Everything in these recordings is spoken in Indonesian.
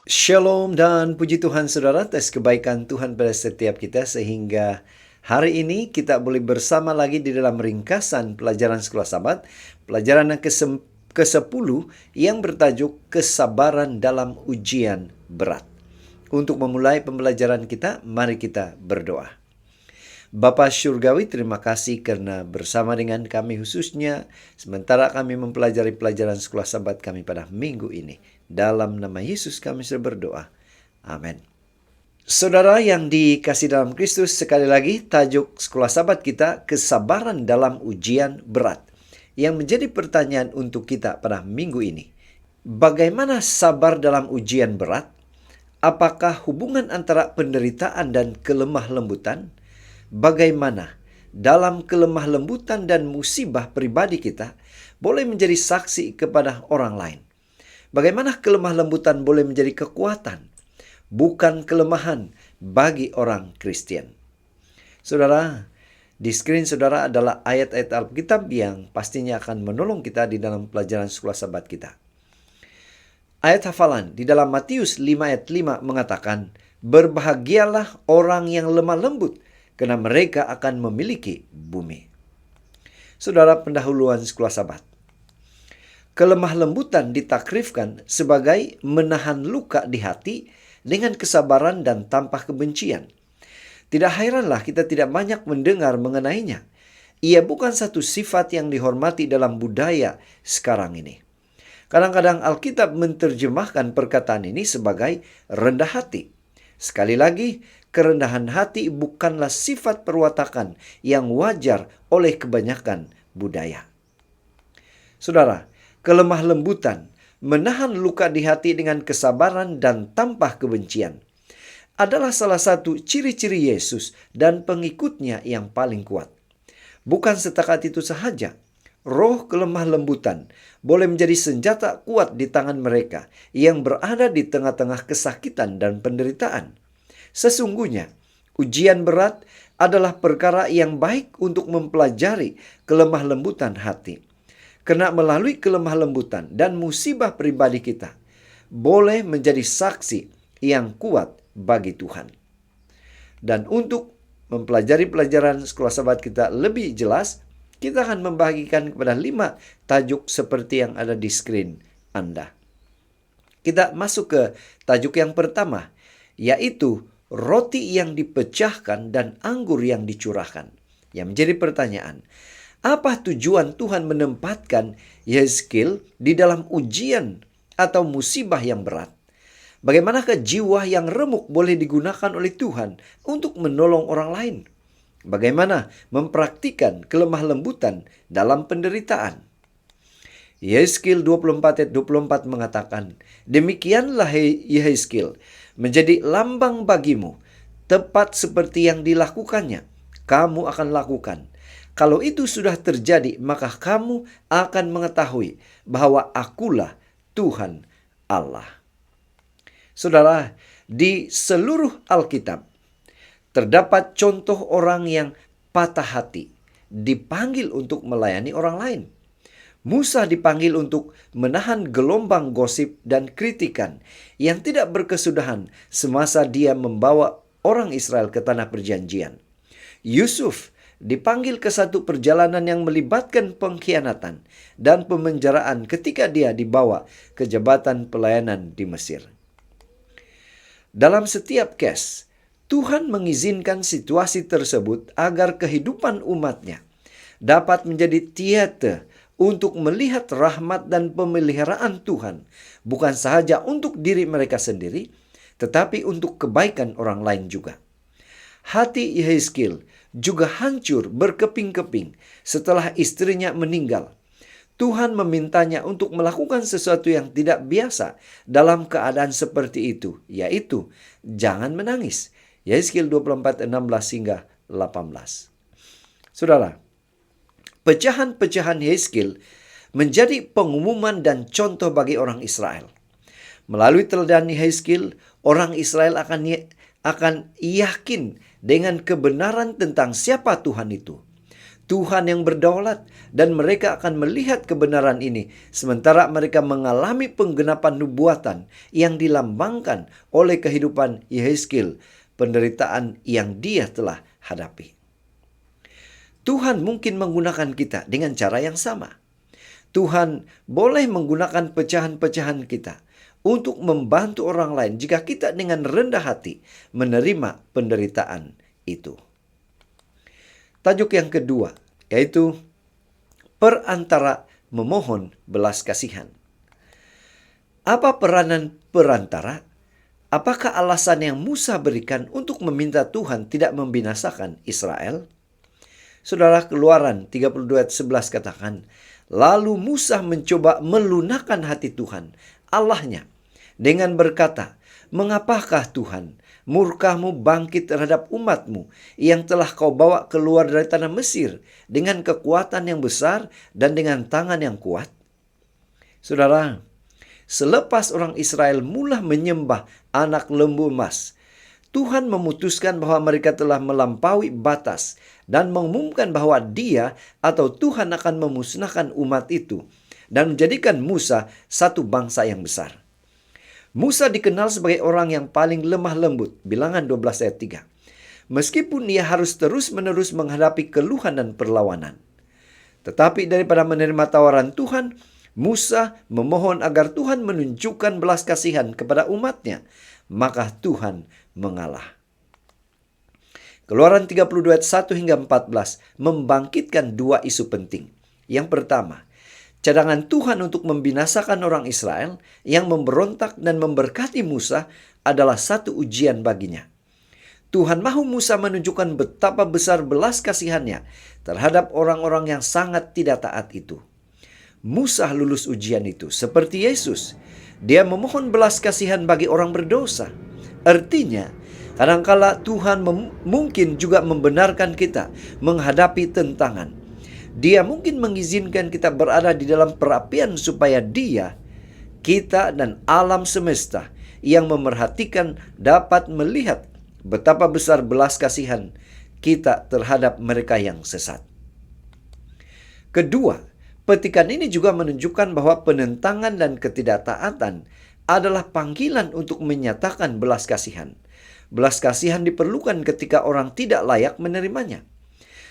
Shalom dan puji Tuhan saudara atas kebaikan Tuhan pada setiap kita sehingga hari ini kita boleh bersama lagi di dalam ringkasan pelajaran Sekolah Sabat, pelajaran yang ke-10 yang bertajuk kesabaran dalam ujian berat. Untuk memulai pembelajaran kita, mari kita berdoa. Bapa Syurgawi, terima kasih karena bersama dengan kami khususnya sementara kami mempelajari pelajaran Sekolah Sabat kami pada minggu ini. Dalam nama Yesus kami sudah berdoa. Amin. Saudara yang dikasih dalam Kristus, sekali lagi tajuk Sekolah Sabat kita kesabaran dalam ujian berat. Yang menjadi pertanyaan untuk kita pada minggu ini. Bagaimana sabar dalam ujian berat? Apakah hubungan antara penderitaan dan kelemah lembutan? Bagaimana dalam kelemah lembutan dan musibah pribadi kita boleh menjadi saksi kepada orang lain? Bagaimana kelemah lembutan boleh menjadi kekuatan, bukan kelemahan bagi orang Kristen? Saudara, di screen saudara adalah ayat-ayat Alkitab yang pastinya akan menolong kita di dalam pelajaran Sekolah Sabat kita. Ayat hafalan di dalam Matius 5 ayat 5 mengatakan, "Berbahagialah orang yang lemah lembut, karena mereka akan memiliki bumi." Saudara pendahuluan Sekolah Sabat. Kelemah lembutan ditakrifkan sebagai menahan luka di hati dengan kesabaran dan tanpa kebencian. Tidak heranlah kita tidak banyak mendengar mengenainya. Ia bukan satu sifat yang dihormati dalam budaya sekarang ini. Kadang-kadang Alkitab menerjemahkan perkataan ini sebagai rendah hati. Sekali lagi, kerendahan hati bukanlah sifat perwatakan yang wajar oleh kebanyakan budaya. Saudara, kelemah lembutan, menahan luka di hati dengan kesabaran dan tanpa kebencian adalah salah satu ciri-ciri Yesus dan pengikutnya yang paling kuat. Bukan setakat itu sahaja, roh kelemah lembutan boleh menjadi senjata kuat di tangan mereka yang berada di tengah-tengah kesakitan dan penderitaan. Sesungguhnya, ujian berat adalah perkara yang baik untuk mempelajari kelemah lembutan hati. Karena melalui kelemah lembutan dan musibah pribadi kita, boleh menjadi saksi yang kuat bagi Tuhan. Dan untuk mempelajari pelajaran Sekolah Sabat kita lebih jelas, kita akan membagikan kepada 5 tajuk seperti yang ada di screen Anda. Kita masuk ke tajuk yang pertama, yaitu roti yang dipecahkan dan anggur yang dicurahkan. Yang menjadi pertanyaan, apa tujuan Tuhan menempatkan Yehezkiel di dalam ujian atau musibah yang berat? Bagaimanakah jiwa yang remuk boleh digunakan oleh Tuhan untuk menolong orang lain? Bagaimana mempraktikan kelemah lembutan dalam penderitaan? Yehezkiel 24 ayat 24 mengatakan, "Demikianlah Yehezkiel menjadi lambang bagimu, tepat seperti yang dilakukannya, kamu akan lakukan. Kalau itu sudah terjadi, maka kamu akan mengetahui bahwa akulah Tuhan Allah." Saudara, di seluruh Alkitab terdapat contoh orang yang patah hati, dipanggil untuk melayani orang lain. Musa dipanggil untuk menahan gelombang gosip dan kritikan yang tidak berkesudahan semasa dia membawa orang Israel ke tanah perjanjian. Yusuf dipanggil ke satu perjalanan yang melibatkan pengkhianatan dan pemenjaraan ketika dia dibawa ke jabatan pelayanan di Mesir. Dalam setiap kes, Tuhan mengizinkan situasi tersebut agar kehidupan umatnya dapat menjadi teater untuk melihat rahmat dan pemeliharaan Tuhan, bukan sahaja untuk diri mereka sendiri, tetapi untuk kebaikan orang lain juga. Hati Yehezkiel juga hancur berkeping-keping setelah istrinya meninggal. Tuhan memintanya untuk melakukan sesuatu yang tidak biasa dalam keadaan seperti itu, yaitu jangan menangis. Yehezkiel 24, 16 hingga 18. Saudara, pecahan-pecahan Yehezkiel menjadi pengumuman dan contoh bagi orang Israel. Melalui teladan Yehezkiel, orang Israel akan yakin dengan kebenaran tentang siapa Tuhan itu. Tuhan yang berdaulat, dan mereka akan melihat kebenaran ini, sementara mereka mengalami penggenapan nubuatan yang dilambangkan oleh kehidupan Yehezkiel, penderitaan yang dia telah hadapi. Tuhan mungkin menggunakan kita dengan cara yang sama. Tuhan boleh menggunakan pecahan-pecahan kita untuk membantu orang lain jika kita dengan rendah hati menerima penderitaan itu. Tajuk yang kedua, yaitu perantara memohon belas kasihan. Apa peranan perantara? Apakah alasan yang Musa berikan untuk meminta Tuhan tidak membinasakan Israel? Saudara, Keluaran 32:11 katakan, lalu Musa mencoba melunakkan hati Tuhan, Allahnya, dengan berkata, mengapakah Tuhan murkamu bangkit terhadap umatmu yang telah kau bawa keluar dari tanah Mesir dengan kekuatan yang besar dan dengan tangan yang kuat? Saudara, selepas orang Israel mula menyembah anak lembu emas, Tuhan memutuskan bahwa mereka telah melampaui batas dan mengumumkan bahwa Dia atau Tuhan akan memusnahkan umat itu dan menjadikan Musa satu bangsa yang besar. Musa dikenal sebagai orang yang paling lemah lembut, Bilangan 12 ayat 3. Meskipun ia harus terus-menerus menghadapi keluhan dan perlawanan. Tetapi daripada menerima tawaran Tuhan, Musa memohon agar Tuhan menunjukkan belas kasihan kepada umatnya. Maka Tuhan mengalah. Keluaran 32 ayat 1 hingga 14 membangkitkan dua isu penting. Yang pertama, cadangan Tuhan untuk membinasakan orang Israel yang memberontak dan memberkati Musa adalah satu ujian baginya. Tuhan mahu Musa menunjukkan betapa besar belas kasihannya terhadap orang-orang yang sangat tidak taat itu. Musa lulus ujian itu seperti Yesus. Dia memohon belas kasihan bagi orang berdosa. Artinya, kadangkala Tuhan mungkin juga membenarkan kita menghadapi tentangan. Dia mungkin mengizinkan kita berada di dalam perapian supaya Dia, kita dan alam semesta yang memerhatikan dapat melihat betapa besar belas kasihan kita terhadap mereka yang sesat. Kedua, petikan ini juga menunjukkan bahwa penentangan dan ketidaktaatan adalah panggilan untuk menyatakan belas kasihan. Belas kasihan diperlukan ketika orang tidak layak menerimanya.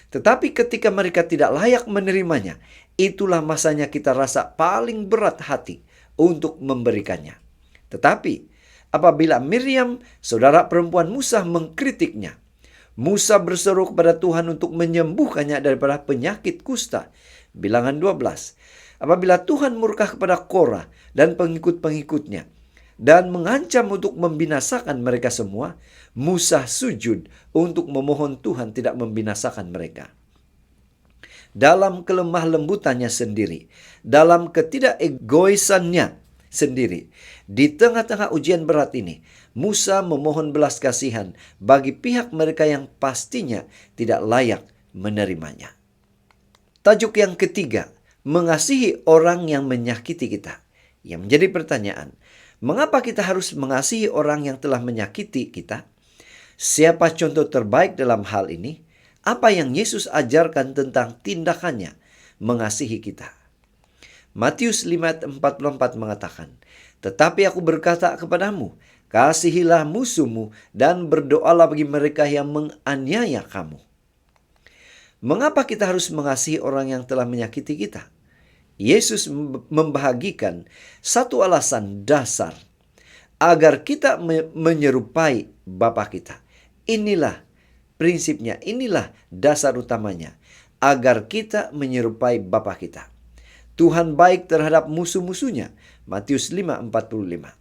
Tetapi ketika mereka tidak layak menerimanya, itulah masanya kita rasa paling berat hati untuk memberikannya. Tetapi apabila Miriam, saudara perempuan Musa, mengkritiknya, Musa berseru kepada Tuhan untuk menyembuhkannya daripada penyakit kusta. Bilangan 12. Apabila Tuhan murka kepada Korah dan pengikut-pengikutnya dan mengancam untuk membinasakan mereka semua, Musa sujud untuk memohon Tuhan tidak membinasakan mereka. Dalam kelemah lembutannya sendiri, dalam ketidakegoisannya sendiri, di tengah-tengah ujian berat ini, Musa memohon belas kasihan bagi pihak mereka yang pastinya tidak layak menerimanya. Tajuk yang ketiga, mengasihi orang yang menyakiti kita. Yang menjadi pertanyaan, mengapa kita harus mengasihi orang yang telah menyakiti kita? Siapa contoh terbaik dalam hal ini? Apa yang Yesus ajarkan tentang tindakannya mengasihi kita? Matius 5:44 mengatakan, tetapi aku berkata kepadamu, kasihilah musuhmu dan berdoalah bagi mereka yang menganiaya kamu. Mengapa kita harus mengasihi orang yang telah menyakiti kita? Yesus membahagikan satu alasan dasar agar kita menyerupai Bapa kita. Inilah prinsipnya, inilah dasar utamanya, agar kita menyerupai Bapa kita. Tuhan baik terhadap musuh-musuhnya. Matius 5:45.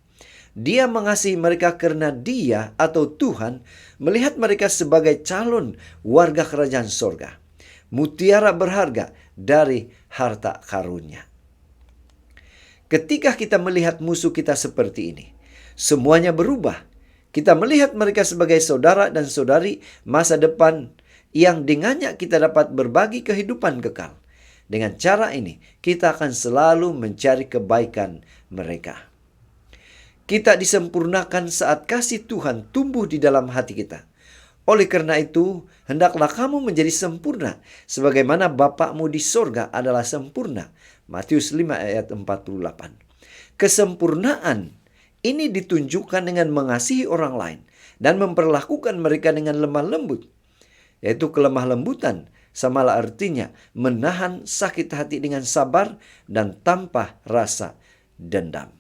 Dia mengasihi mereka karena Dia atau Tuhan melihat mereka sebagai calon warga kerajaan sorga, mutiara berharga dari harta karunnya. Ketika kita melihat musuh kita seperti ini, semuanya berubah. Kita melihat mereka sebagai saudara dan saudari masa depan yang dengannya kita dapat berbagi kehidupan kekal. Dengan cara ini, kita akan selalu mencari kebaikan mereka. Kita disempurnakan saat kasih Tuhan tumbuh di dalam hati kita. Oleh karena itu, hendaklah kamu menjadi sempurna, sebagaimana Bapakmu di sorga adalah sempurna. Matius 5 ayat 48. Kesempurnaan ini ditunjukkan dengan mengasihi orang lain dan memperlakukan mereka dengan lemah lembut. Yaitu kelemah lembutan samalah artinya menahan sakit hati dengan sabar dan tanpa rasa dendam.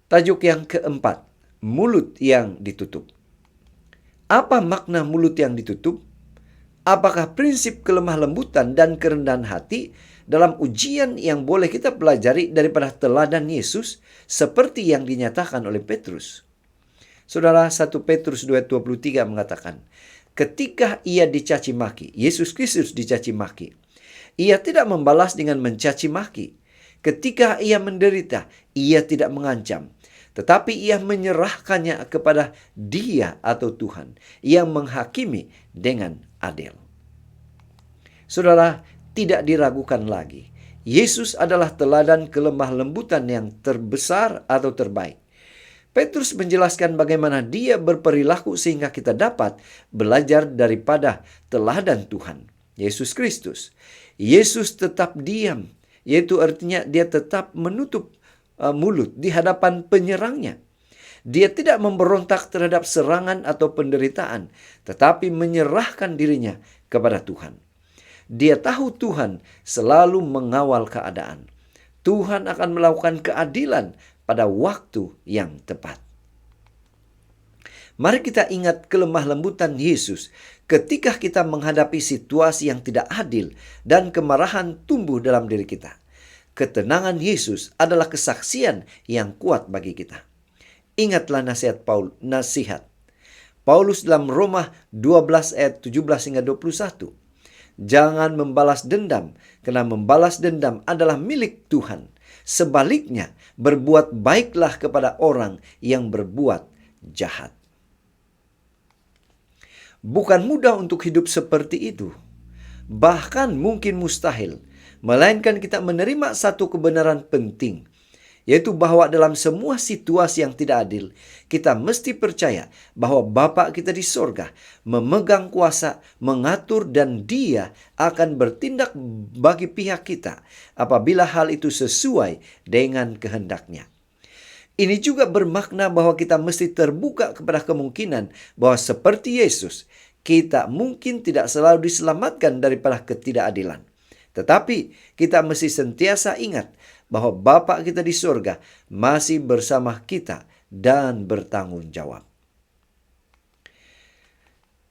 Tajuk yang keempat, mulut yang ditutup. Apa makna mulut yang ditutup? Apakah prinsip kelemah lembutan dan kerendahan hati dalam ujian yang boleh kita pelajari daripada teladan Yesus seperti yang dinyatakan oleh Petrus? Saudara, 1 Petrus 2:23 mengatakan, ketika ia dicaci maki, Yesus Kristus dicaci maki, ia tidak membalas dengan mencaci maki. Ketika ia menderita, ia tidak mengancam, tetapi ia menyerahkannya kepada Dia atau Tuhan yang menghakimi dengan adil. Saudara, tidak diragukan lagi, Yesus adalah teladan kelemah lembutan yang terbesar atau terbaik. Petrus menjelaskan bagaimana dia berperilaku sehingga kita dapat belajar daripada teladan Tuhan, Yesus Kristus. Yesus tetap diam, yaitu artinya dia tetap menutup mulut di hadapan penyerangnya. Dia tidak memberontak terhadap serangan atau penderitaan, tetapi menyerahkan dirinya kepada Tuhan. Dia tahu Tuhan selalu mengawal keadaan. Tuhan akan melakukan keadilan pada waktu yang tepat. Mari kita ingat kelemah lembutan Yesus ketika kita menghadapi situasi yang tidak adil dan kemarahan tumbuh dalam diri kita. Ketenangan Yesus adalah kesaksian yang kuat bagi kita. Ingatlah nasihat Paulus dalam Roma 12 ayat 17 hingga 21. Jangan membalas dendam, karena membalas dendam adalah milik Tuhan. Sebaliknya, berbuat baiklah kepada orang yang berbuat jahat. Bukan mudah untuk hidup seperti itu. Bahkan mungkin mustahil. Melainkan kita menerima satu kebenaran penting, yaitu bahwa dalam semua situasi yang tidak adil, kita mesti percaya bahwa Bapa kita di sorga memegang kuasa, mengatur, dan Dia akan bertindak bagi pihak kita apabila hal itu sesuai dengan kehendak-Nya. Ini juga bermakna bahwa kita mesti terbuka kepada kemungkinan bahwa seperti Yesus, kita mungkin tidak selalu diselamatkan daripada ketidakadilan. Tetapi kita mesti sentiasa ingat bahwa Bapa kita di surga masih bersama kita dan bertanggung jawab.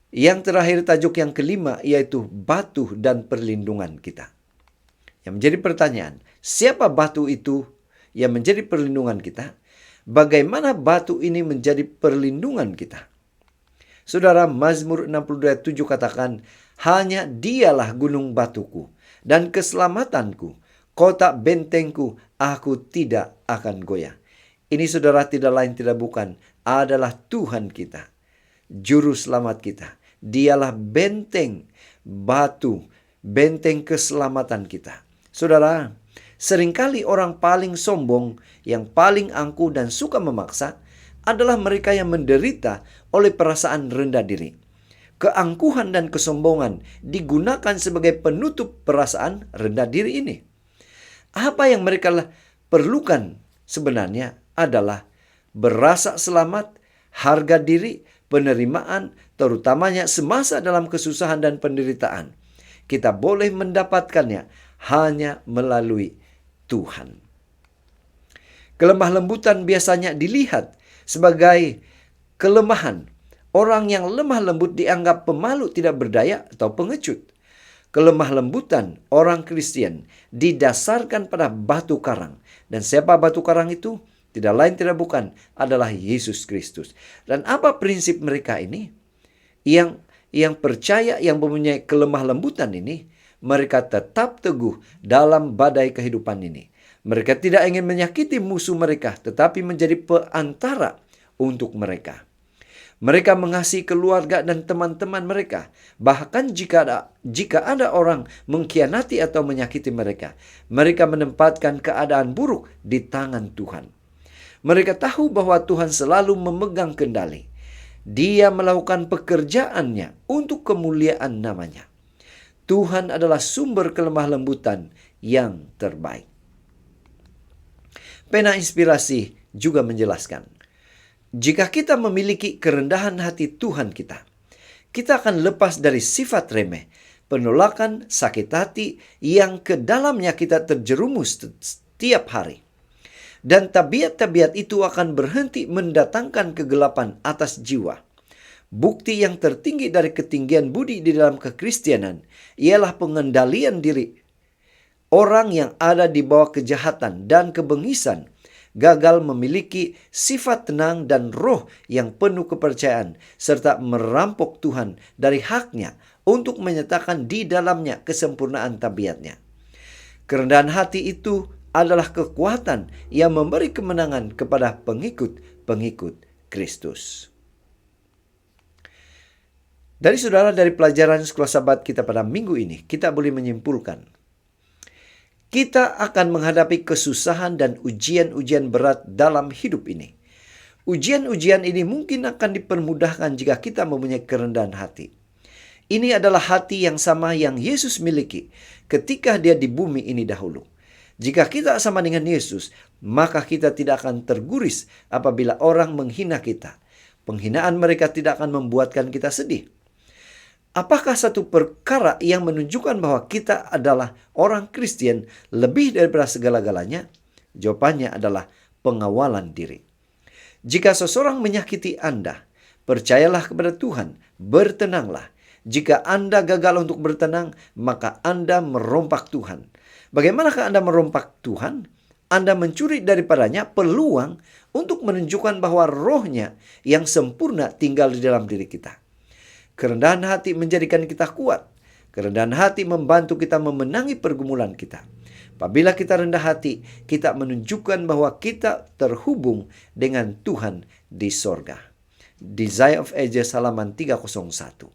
Yang terakhir, tajuk yang kelima, yaitu batu dan perlindungan kita. Yang menjadi pertanyaan, siapa batu itu yang menjadi perlindungan kita? Bagaimana batu ini menjadi perlindungan kita? Saudara, Mazmur 62:7 katakan, hanya Dialah gunung batuku dan keselamatanku, kota bentengku, aku tidak akan goyah. Ini saudara tidak lain tidak bukan adalah Tuhan kita, juru selamat kita. Dialah benteng batu, benteng keselamatan kita. Saudara, seringkali orang paling sombong, yang paling angkuh dan suka memaksa adalah mereka yang menderita oleh perasaan rendah diri. Keangkuhan dan kesombongan digunakan sebagai penutup perasaan rendah diri ini. Apa yang mereka perlukan sebenarnya adalah berasa selamat, harga diri, penerimaan, terutamanya semasa dalam kesusahan dan penderitaan. Kita boleh mendapatkannya hanya melalui Tuhan. Kelemah lembutan biasanya dilihat sebagai kelemahan. Orang yang lemah lembut dianggap pemalu, tidak berdaya, atau pengecut. Kelemah lembutan orang Kristen didasarkan pada batu karang. Dan siapa batu karang itu? Tidak lain tidak bukan adalah Yesus Kristus. Dan apa prinsip mereka ini? Yang percaya, yang mempunyai kelemah lembutan ini, mereka tetap teguh dalam badai kehidupan ini. Mereka tidak ingin menyakiti musuh mereka, tetapi menjadi perantara untuk mereka. Mereka mengasihi keluarga dan teman-teman mereka. Bahkan jika ada orang mengkhianati atau menyakiti mereka, mereka menempatkan keadaan buruk di tangan Tuhan. Mereka tahu bahwa Tuhan selalu memegang kendali. Dia melakukan pekerjaannya untuk kemuliaan namanya. Tuhan adalah sumber kelemah lembutan yang terbaik. Pena Inspirasi juga menjelaskan, jika kita memiliki kerendahan hati Tuhan kita akan lepas dari sifat remeh, penolakan, sakit hati yang ke dalamnya kita terjerumus setiap hari. Dan tabiat-tabiat itu akan berhenti mendatangkan kegelapan atas jiwa. Bukti yang tertinggi dari ketinggian budi di dalam kekristenan ialah pengendalian diri. Orang yang ada di bawah kejahatan dan kebengisan gagal memiliki sifat tenang dan roh yang penuh kepercayaan, serta merampok Tuhan dari haknya untuk menyatakan di dalamnya kesempurnaan tabiatnya. Kerendahan hati itu adalah kekuatan yang memberi kemenangan kepada pengikut-pengikut Kristus. Dari pelajaran Sekolah Sabat kita pada minggu ini, kita boleh menyimpulkan, kita akan menghadapi kesusahan dan ujian-ujian berat dalam hidup ini. Ujian-ujian ini mungkin akan dipermudahkan jika kita mempunyai kerendahan hati. Ini adalah hati yang sama yang Yesus miliki ketika dia di bumi ini dahulu. Jika kita sama dengan Yesus, maka kita tidak akan terguris apabila orang menghina kita. Penghinaan mereka tidak akan membuatkan kita sedih. Apakah satu perkara yang menunjukkan bahwa kita adalah orang Kristen lebih daripada segala-galanya? Jawabannya adalah pengawalan diri. Jika seseorang menyakiti Anda, percayalah kepada Tuhan, bertenanglah. Jika Anda gagal untuk bertenang, maka Anda merompak Tuhan. Bagaimanakah Anda merompak Tuhan? Anda mencuri daripadanya peluang untuk menunjukkan bahwa rohnya yang sempurna tinggal di dalam diri kita. Kerendahan hati menjadikan kita kuat. Kerendahan hati membantu kita memenangi pergumulan kita. Apabila kita rendah hati, kita menunjukkan bahwa kita terhubung dengan Tuhan di sorga. Desire of Ages halaman 301.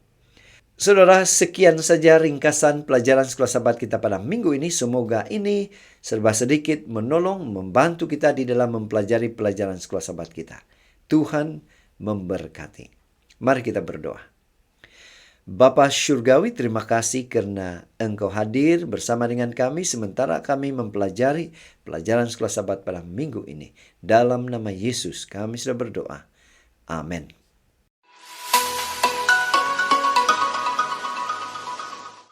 Saudara, sekian saja ringkasan pelajaran Sekolah Sabat kita pada minggu ini. Semoga ini serba sedikit menolong, membantu kita di dalam mempelajari pelajaran Sekolah Sabat kita. Tuhan memberkati. Mari kita berdoa. Bapa Syurgawi, terima kasih karena Engkau hadir bersama dengan kami sementara kami mempelajari pelajaran Sekolah Sabat pada minggu ini. Dalam nama Yesus kami sudah berdoa. Amin.